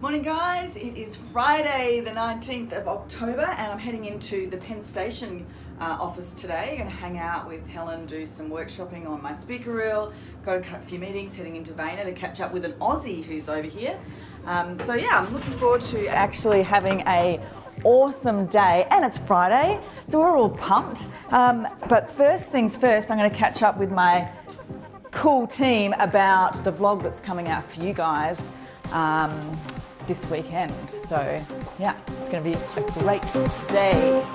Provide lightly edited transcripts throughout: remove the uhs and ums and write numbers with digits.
Morning guys, it is Friday the 19th of October and I'm heading into the Penn Station office today. Going to hang out with Helen, do some workshopping on my speaker reel, go to a few meetings, heading into Vayner to catch up with an Aussie who's over here. So yeah, I'm looking forward to actually having a awesome day, and it's Friday, so we're all pumped. But first things first, I'm going to catch up with my cool team about the vlog that's coming out for you guys this weekend. So yeah, it's going to be a great day.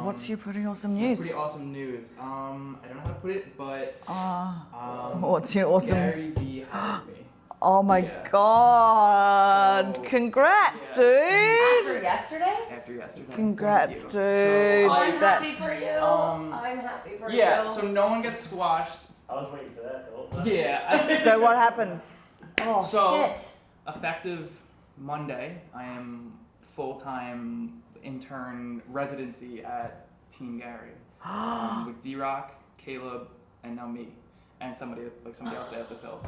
What's your pretty awesome news? Pretty awesome news. I don't know how to put it, but what's your awesome Gary V hired me. Oh my god! So, congrats, dude! After yesterday? After yesterday. Congrats, dude! So, I'm happy for you. I'm happy for you. Yeah, so no one gets squashed. I was waiting for that the whole time. Yeah. So what happens? Oh shit. Effective Monday, I am full-time intern residency at Team Gary with D-Rock, Caleb, and now me, and somebody else they have to fill.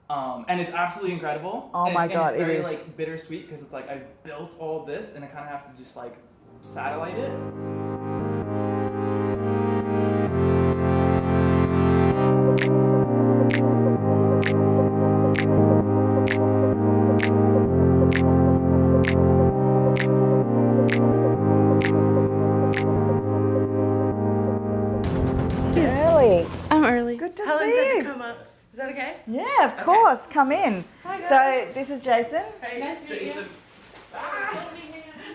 And it's absolutely incredible. Oh my god, it's very, it is. like bittersweet because it's like I built all this and I kind of have to just like satellite it. I'm early. Good to Helen see said you. to come up. Is that okay? Yeah, of course. Come in. Hi, guys. So this is Jason Hey, Nice to meet you. Jason.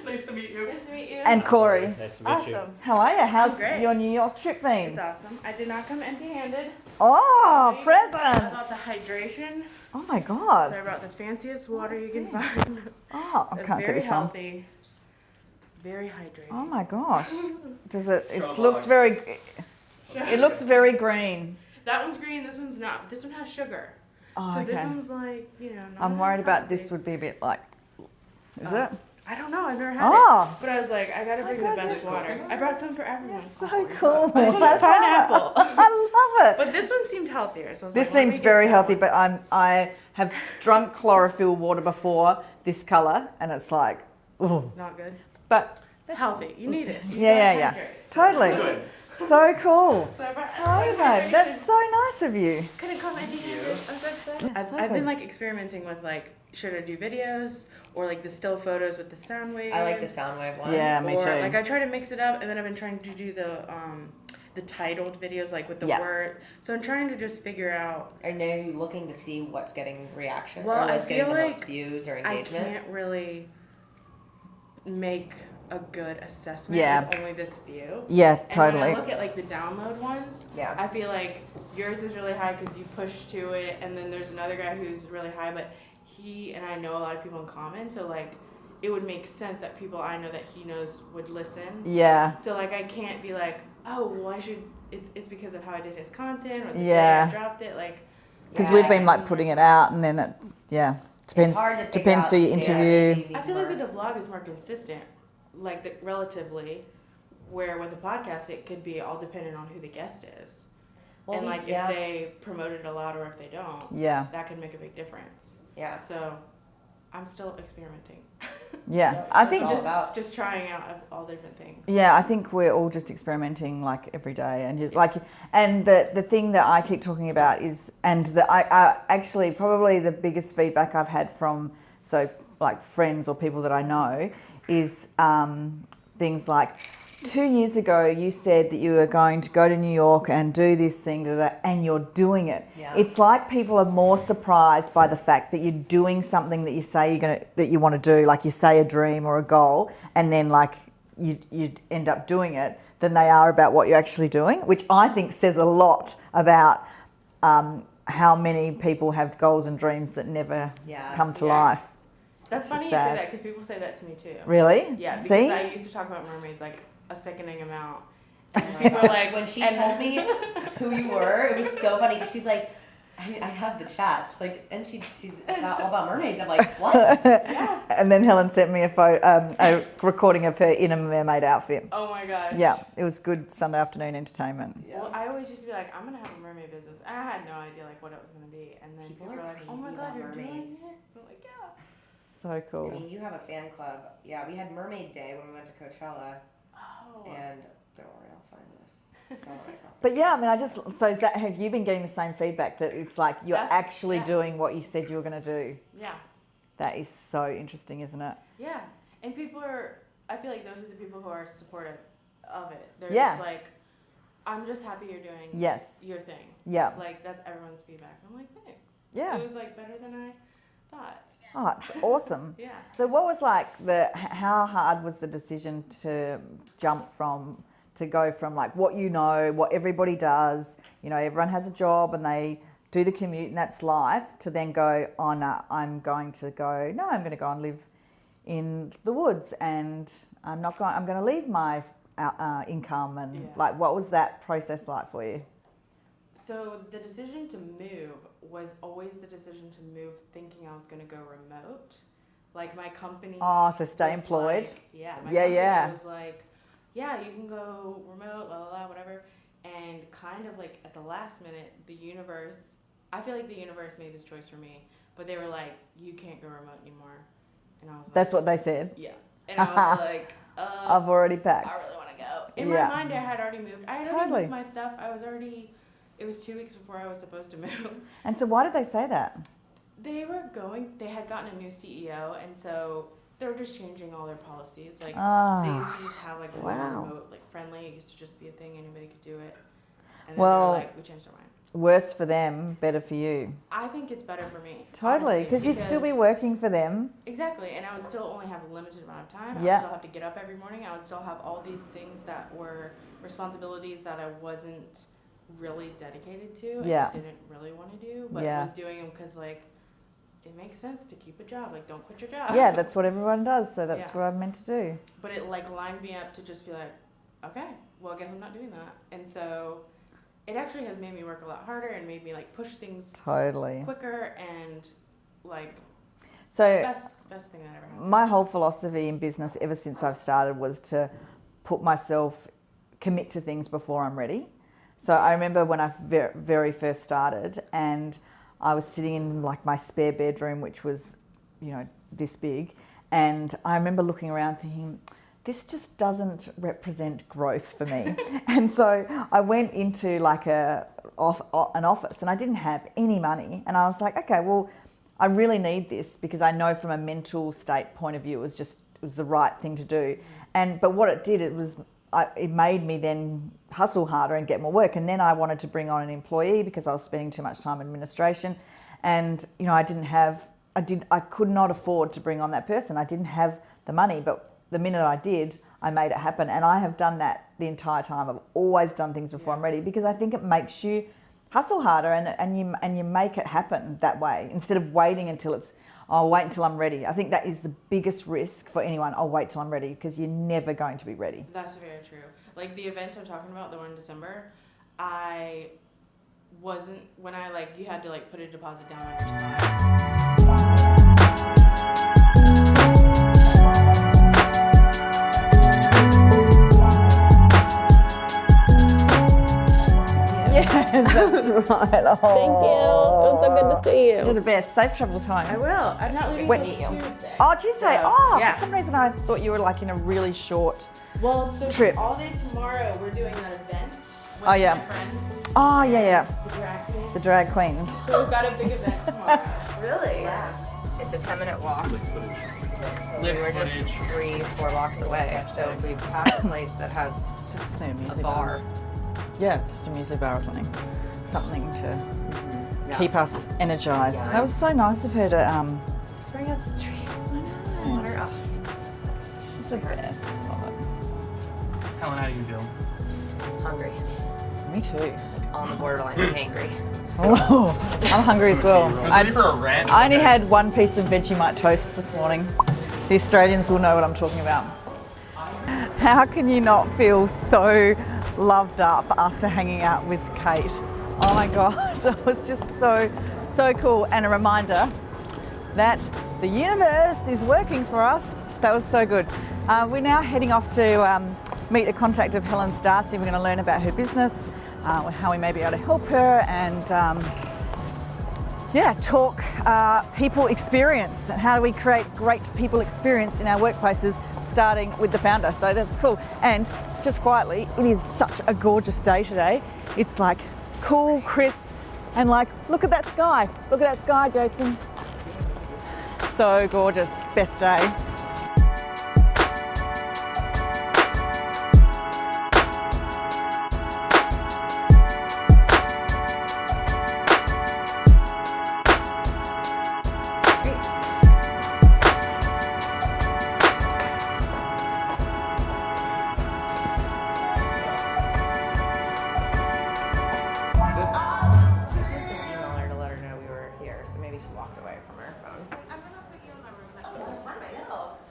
Nice to meet you. Nice to meet you. and Corey. Nice to meet you. awesome. How are you? How's great. your New York trip been? It's awesome. I did not come empty-handed. Oh, I presents! brought the hydration. Oh my So god. I brought the fanciest water you can What's find. Oh, I It's can't get very this on. healthy. Very hydrating. Oh my gosh. Does it? It Show looks vlog. very. It looks very green. That one's green. This one's not. This one has sugar. Oh, So okay. this one's like, not I'm as worried about healthy. this would be a bit like. Is Oh. it? I don't know. I've never had Oh. it. But I was like, I gotta bring the God, best this- water. I brought some for everyone. So cool. This one's pineapple. I love it. But this one seemed healthier. So I was This like, let me seems get very that healthy, one. but I have drunk chlorophyll water before this color, and it's like, ooh. Not good. But Healthy. You need it. You yeah, gotta yeah. hydrate. Totally. Good. So cool. So I brought How are you, babe? That's so nice of you. couldn't come empty-handed. I'm so excited. That's so I've been good. like experimenting with like, should I do videos or like the still photos with the sound waves? I like the sound wave one. Yeah, me Or too. like I try to mix it up, and then I've been trying to do the titled videos like with the Yeah. words. So I'm trying to just figure out. And are you looking to see what's getting reaction Well, or I what's getting feel the most like views or I engagement? can't really make a good assessment Yeah. with only this view. Yeah, And when totally. I look at like the download ones, Yeah. I feel like yours is really high because you push to it, and then there's another guy who's really high, but he and I know a lot of people in common, so like it would make sense that people I know that he knows would listen. Yeah. So like I can't be like, oh well, I should. It's because of how I did his content or the Yeah. day I dropped it. Like Because Yeah. we've been like putting it out, and then it's depends. It's hard to figure Depends out, who you yeah, interview. maybe I feel like more. with the vlog is more consistent, like relatively, where with the podcast it could be all dependent on who the guest is. Well, And like yeah. if they promote it a lot or if they don't, Yeah. that could make a big difference. Yeah. So I'm still experimenting. Yeah. So I it's think. all about- Just trying out all different things. Yeah, I think we're all just experimenting like every day, and just like, and the thing that I keep talking about is, and that I actually probably the biggest feedback I've had from like friends or people that I know is things like, 2 years ago you said that you were going to go to New York and do this thing, and you're doing it. Yeah. It's like people are more surprised by the fact that you're doing something that you say that you want to do, like you say a dream or a goal, and then like you end up doing it, than they are about what you're actually doing, which I think says a lot about how many people have goals and dreams that never Yeah. come to Yeah. life. That's Which funny is you say sad. that because people say that to me too. Really? Yeah, because See? I used to talk about mermaids like a sickening amount, People were like, when she told me who you were, it was so funny because she's like, I have the chat. She's like, and she's all about mermaids. I'm like, what? yeah. And then Helen sent me a recording of her in a mermaid outfit. Oh my gosh. Yeah, it was good Sunday afternoon entertainment. Well, I always used to be like, I'm gonna have a mermaid business. And I had no idea like what it was gonna be. And then people were like, oh my god, you're doing it. I'm like, yeah. So cool. I mean, you have a fan club. Yeah, we had Mermaid Day when we went to Coachella. Oh. And don't worry, I'll find this. That's not what I talk about. But yeah, I mean, so is that, have you been getting the same feedback that it's like you're actually doing what you said you were going to do? Yeah. That is so interesting, isn't it? Yeah. And people are, I feel like those are the people who are supportive of it. They're Yeah. just like, I'm just happy you're doing Yes. your thing. Yeah. Like, that's everyone's feedback. I'm like, thanks. Yeah. It was like better than I thought. Oh, it's awesome. Yeah. So what was like how hard was the decision to go from like what you know, what everybody does, you know, everyone has a job and they do the commute and that's life, to then go, oh no, I'm going to go and live in the woods and I'm going to leave my income and like, what was that process like for you? So the decision to move was always the decision to move thinking I was going to go remote. Like my company. Oh, so stay employed. Like, yeah. My company was like, yeah, you can go remote, blah, blah, blah, whatever. And kind of like at the last minute, I feel like the universe made this choice for me. But they were like, you can't go remote anymore. And I was like, that's what they said? Yeah. And I was like, I've already packed. I really want to go. In my mind, I had already moved. I had already moved my stuff. It was 2 weeks before I was supposed to move. And so why did they say that? They had gotten a new CEO, and so they were just changing all their policies. Like, they used to just have like a remote, like friendly. It used to just be a thing, anybody could do it. And then they were like, we changed our mind. Worse for them, better for you. I think it's better for me. Totally, because you'd still be working for them. Exactly, and I would still only have a limited amount of time. Yeah. I would still have to get up every morning. I would still have all these things that were responsibilities that I wasn't really dedicated to and didn't really want to do, but was doing them because like it makes sense to keep a job. Like, don't quit your job. Yeah, that's what everyone does, so that's what I'm meant to do. But it like lined me up to just be like, okay, well I guess I'm not doing that. And so it actually has made me work a lot harder and made me like push things quicker and like best thing that ever happened. My whole philosophy in business ever since I've started was to commit to things before I'm ready. So I remember when I very first started and I was sitting in like my spare bedroom, which was, you know, this big. And I remember looking around thinking, this just doesn't represent growth for me. And so I went into like an office and I didn't have any money. And I was like, okay, well, I really need this because I know from a mental state point of view, it was the right thing to do. But what it did, it made me then hustle harder and get more work. And then I wanted to bring on an employee because I was spending too much time in administration. And, you know, I could not afford to bring on that person. I didn't have the money, but the minute I did, I made it happen. And I have done that the entire time. I've always done things before I'm ready because I think it makes you hustle harder and you make it happen that way instead of waiting until I'll wait until I'm ready. I think that is the biggest risk for anyone. I'll wait till I'm ready because you're never going to be ready. That's very true. Like the event I'm talking about, the one in December, you had to like put a deposit down on your spot. Yes, that's right. Oh. Thank you. It was so good to see you. You're the best. Safe travels home. I will. I'm not leaving until Tuesday. Oh, Tuesday. Yeah. For some reason I thought you were like in a really short trip. All day tomorrow we're doing an event with my friends. Oh, yeah. The drag queens. The drag queens. So we've got a big event tomorrow. Really? Yeah. It's a 10-minute walk. We're just 3-4 blocks away. So if we pass a place that has a bar. Yeah, just a muesli bar or something. Something to keep us energized. Yeah. That was so nice of her to bring us a treat. Water. Oh, she's the best. Helen, how do you feel? Hungry. Me too. Like on the borderline of hangry. Oh, I'm hungry as well. I only had one piece of Vegemite toast this morning. The Australians will know what I'm talking about. How can you not feel so loved up after hanging out with Kate. Oh my gosh, it was just so cool, and a reminder that the universe is working for us. That was so good. We're now heading off to meet a contact of Helen's, Darcy. We're going to learn about her business, how we may be able to help her, and talk people experience and how do we create great people experience in our workplaces, starting with the founder. So that's cool. And just quietly, it is such a gorgeous day today. It's like cool, crisp, and like, look at that sky. Look at that sky, Jason. So gorgeous. Best day.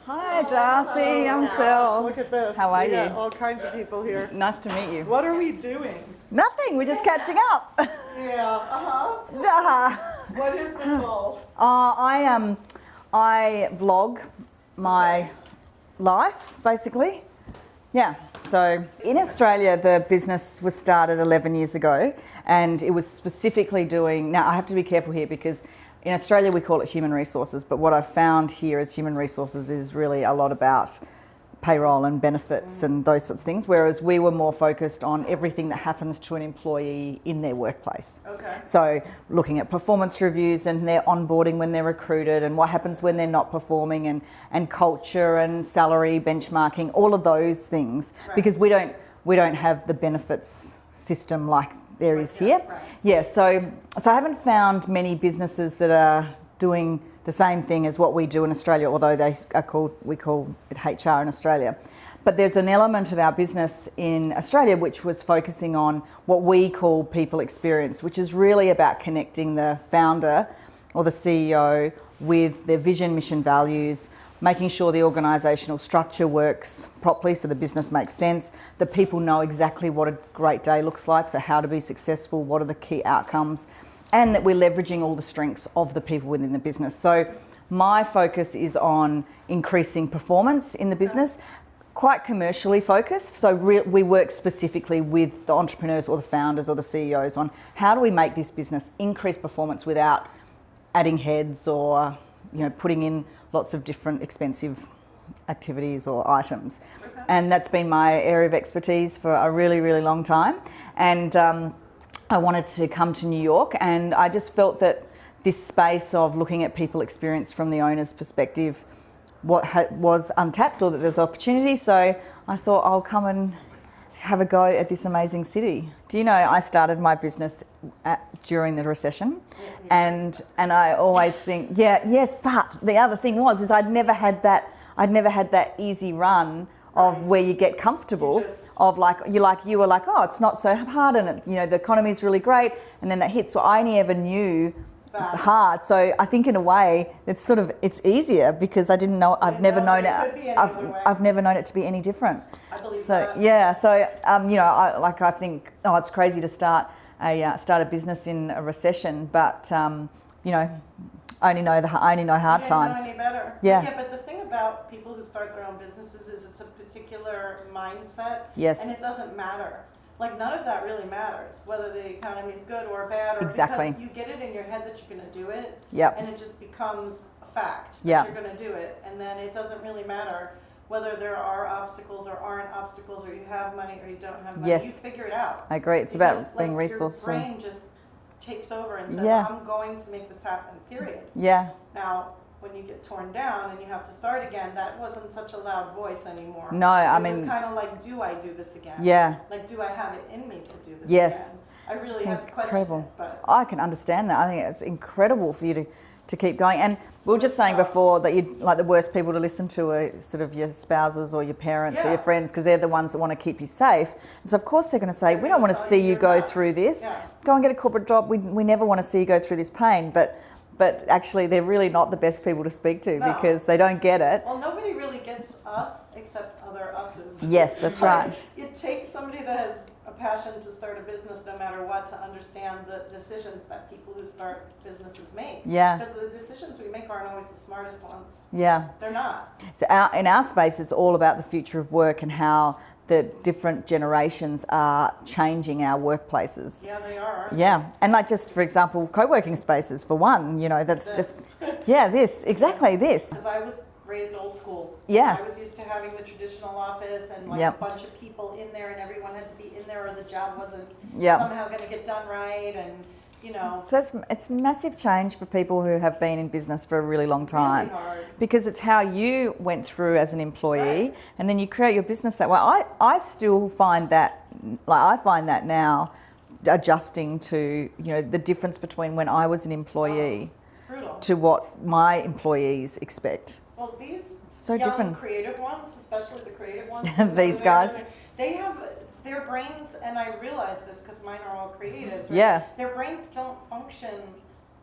Hi, Darcy. I'm Sel. Look at this. How are We got you? all kinds of people here. Nice to meet you. What are we doing? Nothing. We're just catching up. Yeah. What is this all? I vlog my life, basically. Yeah. So in Australia, the business was started 11 years ago, and it was specifically doing. Now I have to be careful here because in Australia we call it human resources, but what I've found here as human resources is really a lot about payroll and benefits and those sorts of things, whereas we were more focused on everything that happens to an employee in their workplace. Okay. So looking at performance reviews and their onboarding when they're recruited, and what happens when they're not performing, and culture and salary benchmarking, all of those things, Right. because we don't have the benefits system like there is here. Right. Yeah, so I haven't found many businesses that are doing the same thing as what we do in Australia, although we call it HR in Australia. But there's an element of our business in Australia which was focusing on what we call people experience, which is really about connecting the founder or the CEO with their vision, mission, values, making sure the organisational structure works properly so the business makes sense, the people know exactly what a great day looks like, so how to be successful, what are the key outcomes, and that we're leveraging all the strengths of the people within the business. So my focus is on increasing performance in the business, quite commercially focused. So we work specifically with the entrepreneurs or the founders or the CEOs on how do we make this business increase performance without adding heads or putting in lots of different expensive activities or items. Okay. And that's been my area of expertise for a really, really long time. And I wanted to come to New York, and I just felt that this space of looking at people experience from the owner's perspective was untapped, or that there's opportunity. So I thought I'll come and have a go at this amazing city. Do you know I started my business during the recession, and I always think yes, but the other thing is I'd never had that easy run of where you get comfortable of you were like, oh, it's not so hard, and the economy's really great, and then that hits. So I only ever knew hard. So I think in a way it's easier because I didn't know. I've never known it. I've never known it to be any different. I believe so that. yeah. So I think it's crazy to start a business in a recession, but I only know hard times. Know any better. Yeah. But the thing about people who start their own businesses is it's a particular mindset. Yes. And it doesn't matter. Like, none of that really matters, whether the economy is good or bad, or Exactly. because you get it in your head that you're going to do it, Yep. and it just becomes a fact that Yeah. you're going to do it, and then it doesn't really matter whether there are obstacles or aren't obstacles, or you have money or you don't have money. Yes. You figure it out. I agree. It's Because, about being resourceful. Your brain just takes over and says, Yeah. I'm going to make this happen, period. Yeah. Now, when you get torn down and you have to start again, that wasn't such a loud voice anymore. No, I mean, it was kind of like, do I do this again? Yeah. Like, do I have it in me to do this Yes. again? I really It's had to question incredible. it, but I can understand that. I think it's incredible for you to keep going. And we were just saying before that you like the worst people to listen to are sort of your spouses or your parents or Yeah. your friends, because they're the ones that want to keep you safe. So of course they're going to say, we don't want to see you go through this. Yeah. Go and get a corporate job. We never want to see you go through this pain. But actually they're really not the best people to speak to No. because they don't get it. well, nobody really gets us except other us's. Yes, that's Like, right. It takes somebody that has passion to start a business no matter what, to understand the decisions that people who start businesses make. Yeah. Because the decisions we make aren't always the smartest ones. Yeah. They're not. So in our space, it's all about the future of work and how the different generations are changing our workplaces. Yeah, they are. Aren't Yeah, and like just for example, co-working spaces for one, you know, that's just, yeah, exactly this. Because I was raised old school. Yeah. I was used to having the traditional office and like Yep. a bunch of people in there and everyone had to be in there or the job wasn't Yep. somehow going to get done right, and you know. So it's massive change for people who have been in business for a really long time. Really hard. Because it's how you went through as an employee, Right. and then you create your business that way. I still find that, like I find that now, adjusting to, you know, the difference between when I was an employee Brutal. to what my employees expect. Well, these So young different. creative ones, especially the creative ones, These guys. they have their brains, and I realize this because mine are all creatives. Right? Yeah. Their brains don't function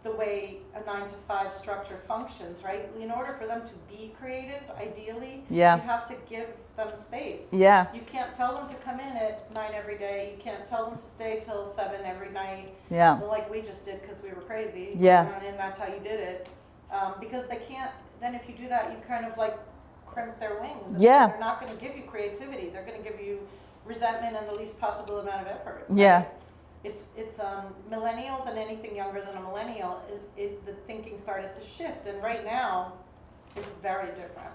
the way a 9-to-5 structure functions, right? In order for them to be creative, ideally, Yeah. you have to give them space. Yeah. You can't tell them to come in at 9 every day. You can't tell them to stay till 7 every night. Yeah. Like we just did because we were crazy. Yeah. You know, and that's how you did it. Because they can't, then if you do that, you kind of like crimp their wings. And Yeah. They're not going to give you creativity. They're going to give you resentment and the least possible amount of effort. Yeah. It's millennials and anything younger than a millennial, the thinking started to shift. And right now, it's very different.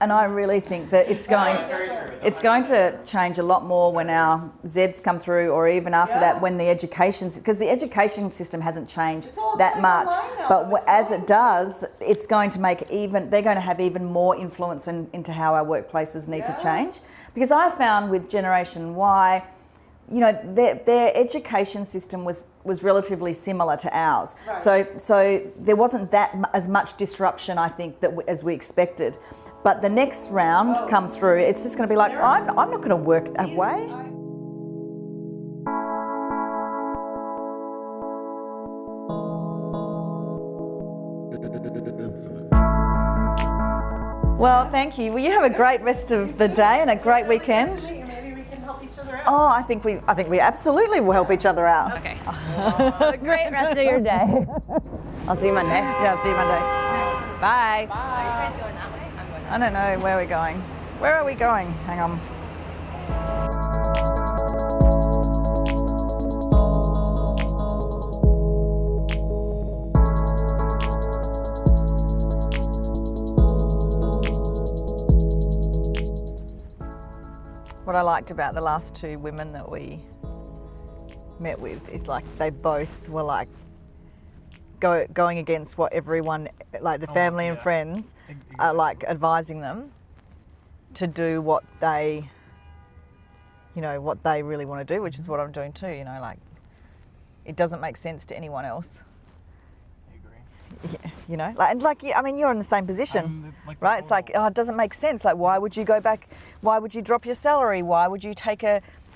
And I really think that it's going to change a lot more when our Zs come through, or even after Yeah. that, when the education, because the education system hasn't changed It's all that going much. online now, But it's as going it to. does, it's going to make they're going to have even more influence into how our workplaces need to Yes. change. Because I found with Generation Y, you know, their education system was relatively similar to ours. Right. So there wasn't as much disruption, I think, as we expected. But the next round come through, it's just going to be like, I'm not going to work that way. Well, thank you. Well, you have a great rest of the day and a great weekend. Maybe we can help each other out. Oh, I think we absolutely will help each other out. Okay. Have a great rest of your day. I'll see you Monday. Yeah, see you Monday. Bye. Are you guys going that way? I'm going that way. I don't know where we're going. Where are we going? Hang on. What I liked about the last two women that we met with is like they both were like going against what everyone, like the family and friends, are like advising them to do what they, you know, what they really want to do, which is what I'm doing too. You know, like it doesn't make sense to anyone else. I agree. Yeah, you know, I mean, you're in the same position, right? It's like, oh, it doesn't make sense. Like, why would you go back? Why would you drop your salary? Why would you take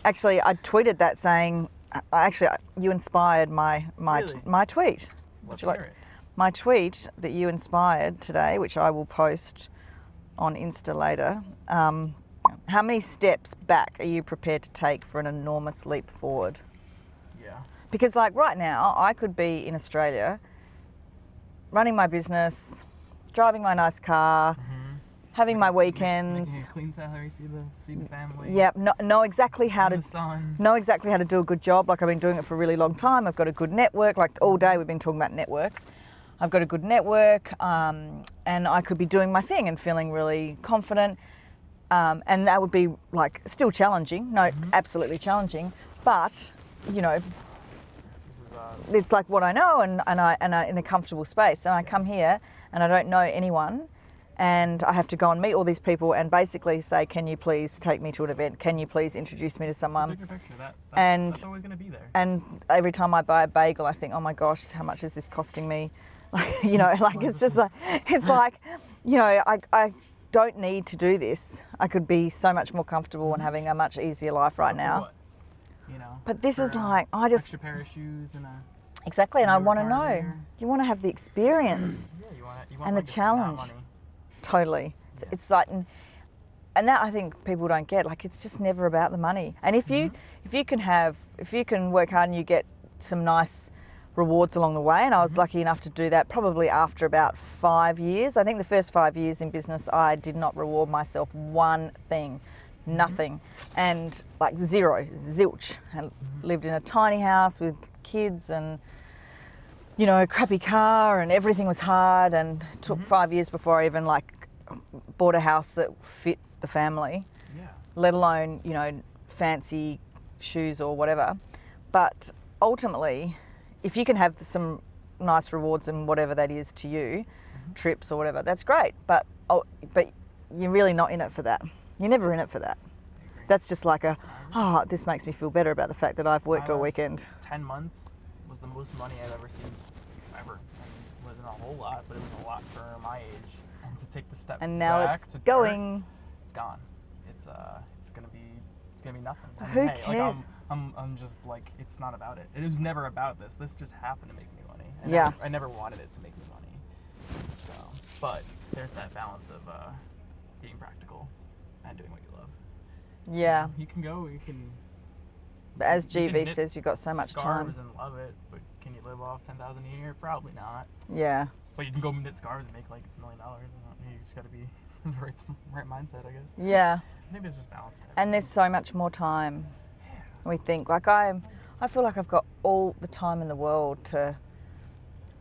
Actually, I tweeted that saying, you inspired my tweet. Let's Would you hear it. My tweet that you inspired today, which I will post on Insta later. How many steps back are you prepared to take for an enormous leap forward? Yeah. Because like right now, I could be in Australia, running my business, driving my nice car, having my weekends. Making a clean salary, see the family. Yep, know exactly how the to sun. know exactly how to do a good job. Like I've been doing it for a really long time. I've got a good network. Like all day we've been talking about networks. I've got a good network, and I could be doing my thing and feeling really confident. And that would be like still challenging. No, absolutely challenging. But you know, it's like what I know, and I in a comfortable space. And I come here and I don't know anyone. And I have to go and meet all these people and basically say, can you please take me to an event? Can you please introduce me to someone? Bigger picture, and that's always going to be there. And every time I buy a bagel, I think, oh my gosh, how much is this costing me? Like, you know, like it's just like, it's like, you know, I don't need to do this. I could be so much more comfortable and having a much easier life right now. What? You know, But this is for, like, I just extra pair of shoes and a exactly, and I new want to car know. there. You want to have the experience. you want And the like, not challenge. money. Totally. Yeah. It's like, and that I think people don't get, like, it's just never about the money. And if you can work hard and you get some nice rewards along the way, and I was lucky enough to do that probably after about 5 years. I think the first 5 years in business I did not reward myself one thing, nothing, and like zero, zilch. I lived in a tiny house with kids and, you know, a crappy car, and everything was hard, and it took 5 years before I even like bought a house that fit the family, let alone, you know, fancy shoes or whatever. But ultimately, if you can have some nice rewards and whatever that is to you, trips or whatever, that's great. But you're really not in it for that. You're never in it for that. That's just like this makes me feel better about the fact that I've worked all weekend. 10 months was the most money I've ever seen, ever. It wasn't a whole lot, but it was a lot for my age. And to take the step And now back it's to going. it's gone. It's gonna be nothing. I mean, Who hey, cares? Like, I'm just like, it's not about it. It was never about this. This just happened to make me money. I never wanted it to make me money. So, but there's that balance of being practical and doing what you love. Yeah. You can go. You can. But as you can GV knit says, you've got so much time. scarves and love it, but can you live off $10,000 a year? Probably not. Yeah. But you can go knit scarves and make like $1 million. You just got to be in the right mindset, I guess. Yeah. I think there's just balance. And there's so much more time. We think, like, I feel like I've got all the time in the world to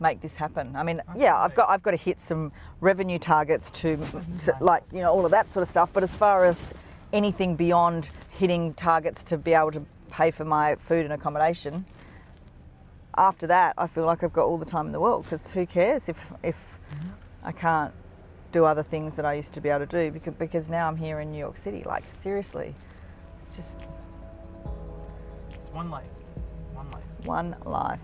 make this happen. I mean, I've got to hit some revenue targets to like, you know, all of that sort of stuff. But as far as anything beyond hitting targets to be able to pay for my food and accommodation, after that, I feel like I've got all the time in the world, because who cares if I can't do other things that I used to be able to do, because now I'm here in New York City. Like, seriously, it's just One life. one life.